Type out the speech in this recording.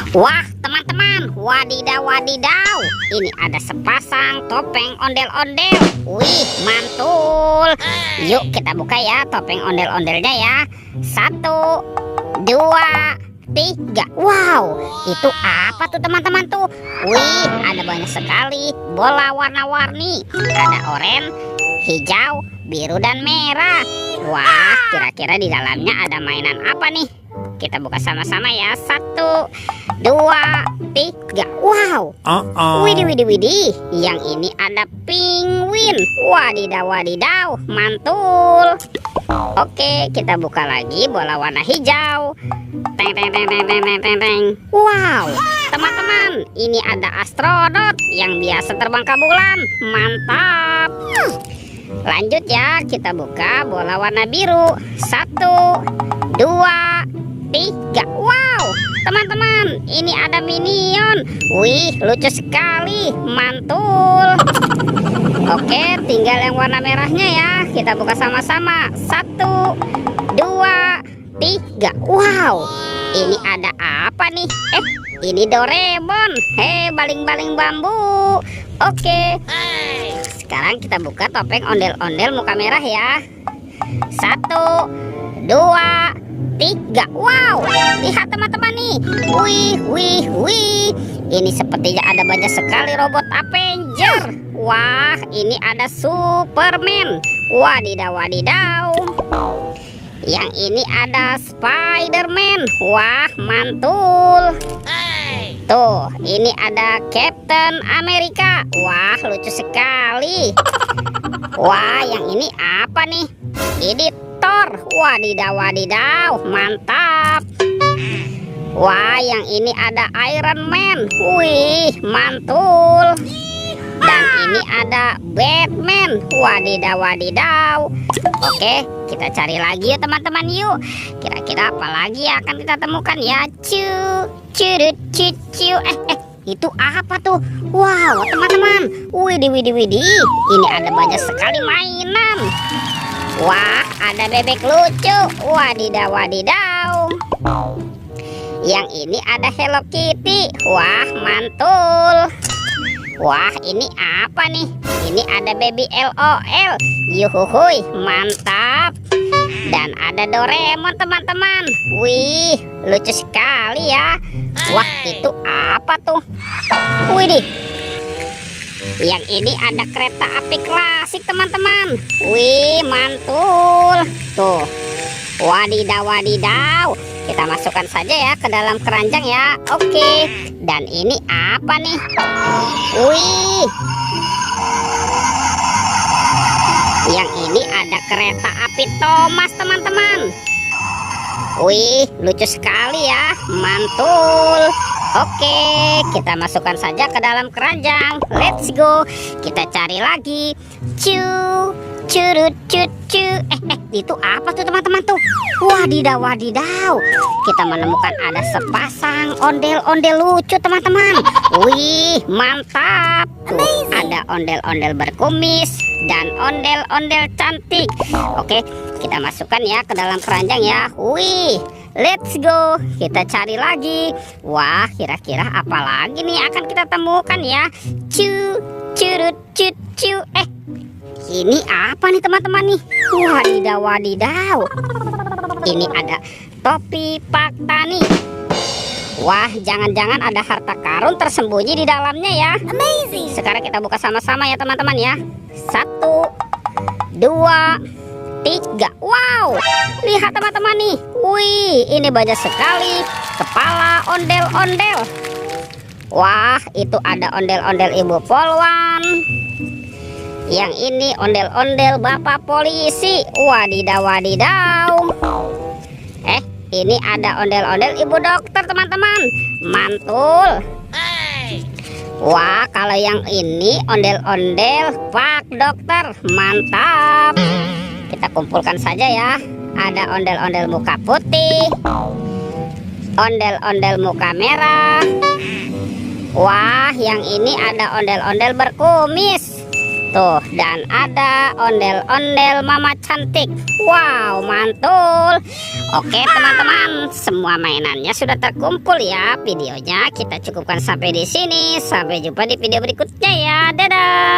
Wah, teman-teman, wadidaw wadidaw. Ini ada sepasang topeng ondel-ondel. Wih, mantul. Yuk kita buka ya topeng ondel-ondelnya ya. 1, 2, 3. Wow, itu apa tuh teman-teman tuh? Wih, ada banyak sekali bola warna-warni. Ada oranye, hijau, biru dan merah. Wah, kira-kira di dalamnya ada mainan apa nih? Kita buka sama-sama ya. 1, 2, 3. Wow. Widih widih widih. Yang ini ada penguin. Wadidaw wadidaw, mantul. Oke, kita buka lagi bola warna hijau. Teng teng teng teng teng teng teng teng. Wow, teman-teman, ini ada astronot yang biasa terbang ke bulan. Mantap. Lanjut ya, kita buka bola warna biru. 1, 2, 3. Wow, teman-teman, ini ada minion. Wih, lucu sekali, mantul. Oke, tinggal yang warna merahnya ya. Kita buka sama-sama. 1, 2, 3. Wow, ini ada apa nih? Ini Doraemon. Baling-baling bambu. Oke, sekarang kita buka topeng ondel-ondel muka merah ya. 1, 2, 3. Wow, lihat teman-teman nih. Wih, wih, wih. Ini sepertinya ada banyak sekali robot Avenger. Wah, ini ada Superman. Wadidaw wadidaw. Yang ini ada Spiderman. Wah, mantul. Tuh, ini ada Captain America. Wah, lucu sekali. Wah, yang ini apa nih? Ini Thor. Wadidaw wadidaw, mantap. Wah, yang ini ada Iron Man. Wih, mantul. Dan ini ada Batman. Wadidaw wadidaw. Oke, kita cari lagi ya teman-teman yuk. Kira-kira apa lagi yang akan kita temukan ya? Curut cucu. Itu apa tuh? Wow, teman-teman. Widih widih widih. Ini ada banyak sekali mainan. Wah, ada bebek lucu. Wadidaw wadidaw. Yang ini ada Hello Kitty. Wah, mantul. Wah, ini apa nih? Ini ada baby LOL. Yuhuhuy, mantap. Dan ada Doraemon teman-teman. Wih, lucu sekali ya. Wah, itu apa tuh? Widih. Yang ini ada kereta api klasik teman-teman. Wih, mantul. Tuh. Wadidaw wadidaw. Kita masukkan saja ya ke dalam keranjang ya. Oke. Dan ini apa nih? Wih. Yang ini ada kereta api Thomas teman-teman. Wih, lucu sekali ya. Mantul. Oke, kita masukkan saja ke dalam keranjang. Let's go. Kita cari lagi. Curut cucu. Itu apa tuh teman-teman tuh? Wadidaw wadidaw. Kita menemukan ada sepasang ondel-ondel lucu teman-teman. Wih, mantap. Tuh, ada ondel-ondel berkumis dan ondel-ondel cantik. Oke, kita masukkan ya ke dalam keranjang ya. Wih, let's go. Kita cari lagi. Wah, kira-kira apa lagi nih akan kita temukan ya? Curut cucu. Ini apa nih teman-teman nih? Wadidaw wadidaw. Ini ada topi Pak Tani. Wah, jangan-jangan ada harta karun tersembunyi di dalamnya ya. Amazing. Sekarang kita buka sama-sama ya teman-teman ya. 1, 2, 3. Wow, lihat teman-teman nih. Wih, ini banyak sekali kepala ondel-ondel. Wah, itu ada ondel-ondel Ibu Polwan. Yang ini ondel-ondel Bapak Polisi. Wadidaw wadidaw. Ini ada ondel-ondel Ibu Dokter teman-teman. Mantul. Wah, kalau yang ini ondel-ondel Pak Dokter. Mantap. Kita kumpulkan saja ya. Ada ondel-ondel muka putih, ondel-ondel muka merah. Wah, yang ini ada ondel-ondel berkumis. Tuh, dan ada ondel-ondel mama cantik. Wow, mantul. Oke teman-teman, semua mainannya sudah terkumpul ya. Videonya kita cukupkan sampai di sini. Sampai jumpa di video berikutnya ya. Dadah.